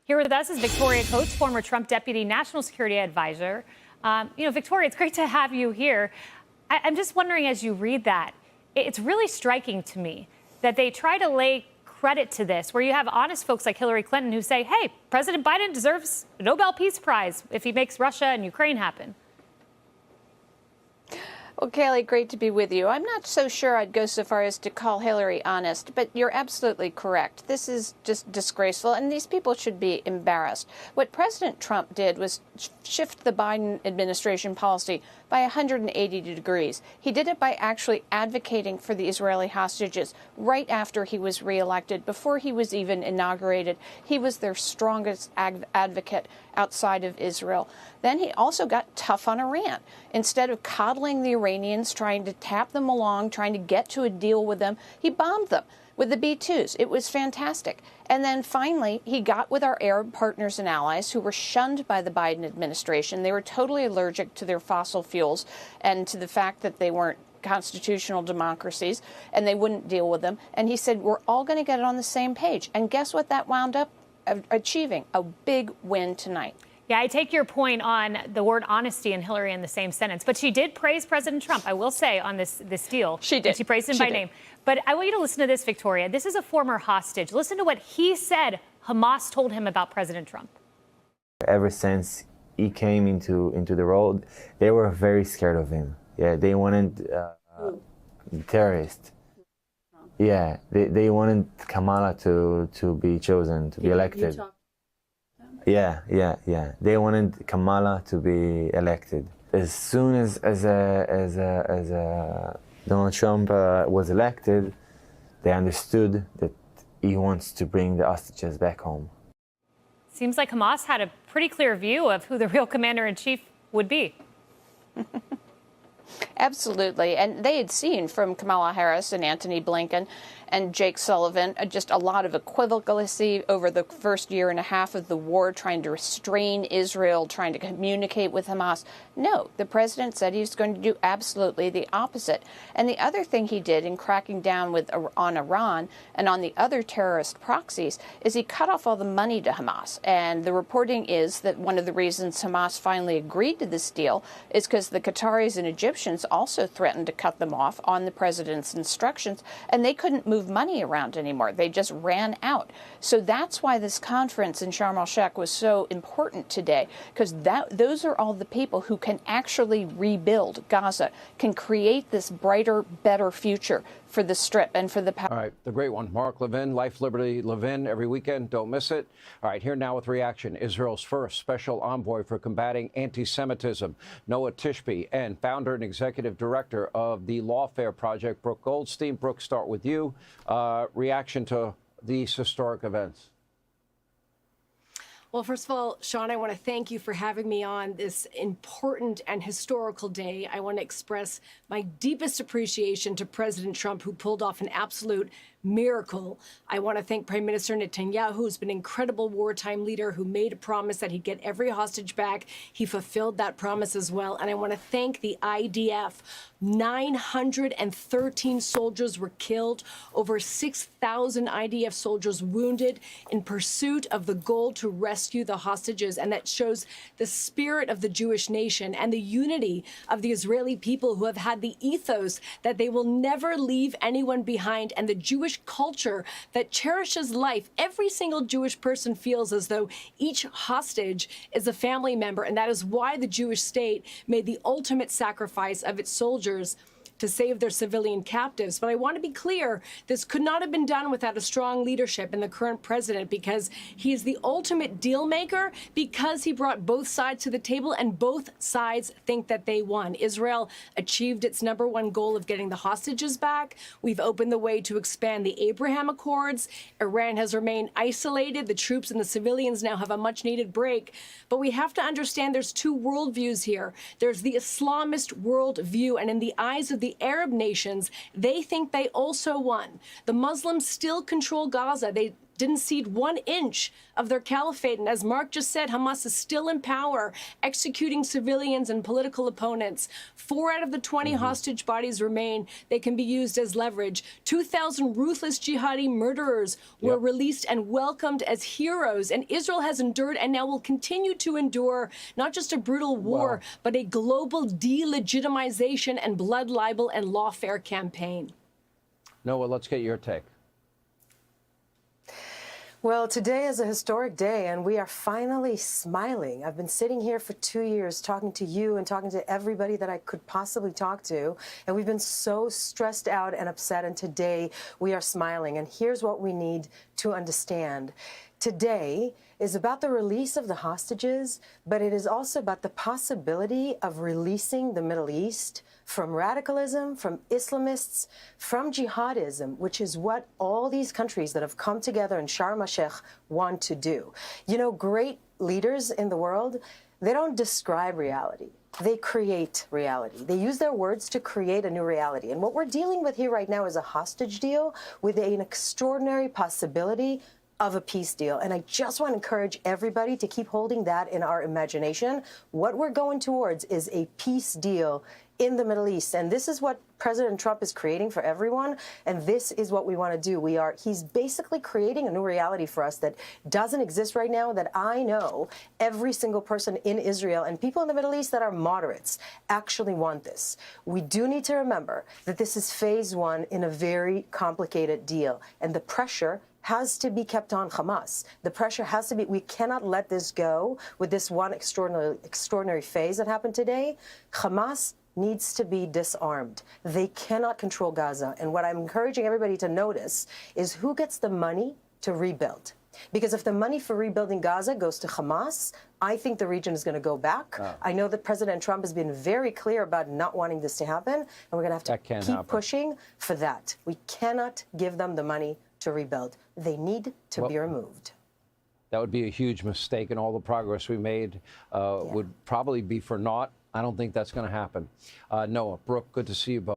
Here with us is Victoria Coates, former Trump Deputy National Security Advisor. Victoria, it's great to have you here. I'm just wondering, as you read that, it's really striking to me that they try to lay credit to this, where you have honest folks like Hillary Clinton who say, hey, President Biden deserves a Nobel Peace Prize if he makes Russia and Ukraine happen. Well, Kaylee, great to be with you. I'm not so sure I'd go so far as to call Hillary honest, but you're absolutely correct. This is just disgraceful, and these people should be embarrassed. What President Trump did was shift the Biden administration policy by 180 degrees. He did it by actually advocating for the Israeli hostages right after he was reelected, before he was even inaugurated. He was their strongest advocate outside of Israel. Then he also got tough on Iran. Instead of coddling the Iranians, trying to tap them along, trying to get to a deal with them, he bombed them with the B-2s. It was fantastic. And then finally, he got with our Arab partners and allies who were shunned by the Biden administration. They were totally allergic to their fossil fuels and to the fact that they weren't constitutional democracies, and they wouldn't deal with them. And he said, we're all going to get on the same page. And guess what that wound up achieving? A big win tonight. Yeah, I take your point on the word honesty and Hillary in the same sentence. But she did praise President Trump, I will say, on this deal. She did. And she praised him by name. But I want you to listen to this, Victoria. This is a former hostage. Listen to what he said Hamas told him about President Trump. Ever since he came into the role, they were very scared of him. Yeah, they wanted terrorists. Yeah, they wanted Kamala to be chosen, to be elected. Yeah. They wanted Kamala to be elected. As soon as Donald Trump was elected, they understood that he wants to bring the hostages back home. Seems like Hamas had a pretty clear view of who the real commander-in-chief would be. Absolutely. And they had seen from Kamala Harris and Antony Blinken and Jake Sullivan just a lot of equivalency over the first year and a half of the war, trying to restrain Israel, trying to communicate with Hamas. No, the president said he was going to do absolutely the opposite. And the other thing he did in cracking down on Iran and on the other terrorist proxies is he cut off all the money to Hamas. And the reporting is that one of the reasons Hamas finally agreed to this deal is because the Qataris and Egyptians also threatened to cut them off on the president's instructions, and they couldn't move money around anymore. They just ran out. So that's why this conference in Sharm el-Sheikh was so important today, because those are all the people who can actually rebuild Gaza, can create this brighter, better future for the Strip and for the... All right, the great one, Mark Levin, Life, Liberty, Levin, every weekend. Don't miss it. All right, here now with reaction, Israel's first special envoy for combating anti-Semitism, Noah Tishby, and founder and executive director of the Lawfare Project, Brooke Goldstein. Brooke, start with you. Reaction to these historic events. Well, first of all, Sean, I want to thank you for having me on this important and historical day. I want to express my deepest appreciation to President Trump, who pulled off an absolute miracle. I want to thank Prime Minister Netanyahu, who's been an incredible wartime leader, who made a promise that he'd get every hostage back. He fulfilled that promise as well. And I want to thank the IDF. 913 soldiers were killed, over 6,000 IDF soldiers wounded in pursuit of the goal to rescue the hostages. And that shows the spirit of the Jewish nation and the unity of the Israeli people, who have had the ethos that they will never leave anyone behind, and the Jewish culture that cherishes life. Every single Jewish person feels as though each hostage is a family member, and that is why the Jewish state made the ultimate sacrifice of its soldiers to save their civilian captives. But I want to be clear, this could not have been done without a strong leadership in the current president, because he is the ultimate deal maker, because he brought both sides to the table and both sides think that they won. Israel achieved its #1 goal of getting the hostages back. We've opened the way to expand the Abraham Accords. Iran has remained isolated. The troops and the civilians now have a much needed break. But we have to understand there's two worldviews here. There's the Islamist worldview, and in the eyes of the Arab nations, they think they also won. The Muslims still control Gaza. They didn't cede 1 inch of their caliphate. And as Mark just said, Hamas is still in power, executing civilians and political opponents. 4 out of the 20 hostage bodies remain. They can be used as leverage. 2,000 ruthless jihadi murderers were released and welcomed as heroes. And Israel has endured and now will continue to endure not just a brutal war, but a global delegitimization and blood libel and lawfare campaign. Noah, let's get your take. Well, today is a historic day, and we are finally smiling. I've been sitting here for 2 years talking to you and talking to everybody that I could possibly talk to, and we've been so stressed out and upset, and today we are smiling. And here's what we need to understand. Today is about the release of the hostages, but it is also about the possibility of releasing the Middle East from radicalism, from Islamists, from jihadism, which is what all these countries that have come together in Sharm el-Sheikh want to do. You know, great leaders in the world, they don't describe reality. They create reality. They use their words to create a new reality. And what we're dealing with here right now is a hostage deal with an extraordinary possibility of a peace deal. And I just want to encourage everybody to keep holding that in our imagination. What we're going towards is a peace deal in the Middle East. And this is what President Trump is creating for everyone. And this is what we want to do. He's basically creating a new reality for us that doesn't exist right now, that I know every single person in Israel and people in the Middle East that are moderates actually want this. We do need to remember that this is phase 1 in a very complicated deal. And the pressure has to be kept on Hamas. The pressure has to be, we cannot let this go with this one extraordinary phase that happened today. Hamas needs to be disarmed. They cannot control Gaza. And what I'm encouraging everybody to notice is who gets the money to rebuild. Because if the money for rebuilding Gaza goes to Hamas, I think the region is going to go back. I know that President Trump has been very clear about not wanting this to happen, and we're going to have to keep pushing for that. We cannot give them the money to rebuild. They need to be removed. That would be a huge mistake, and all the progress we made would probably be for naught. I don't think that's going to happen. Noah, Brooke, good to see you both.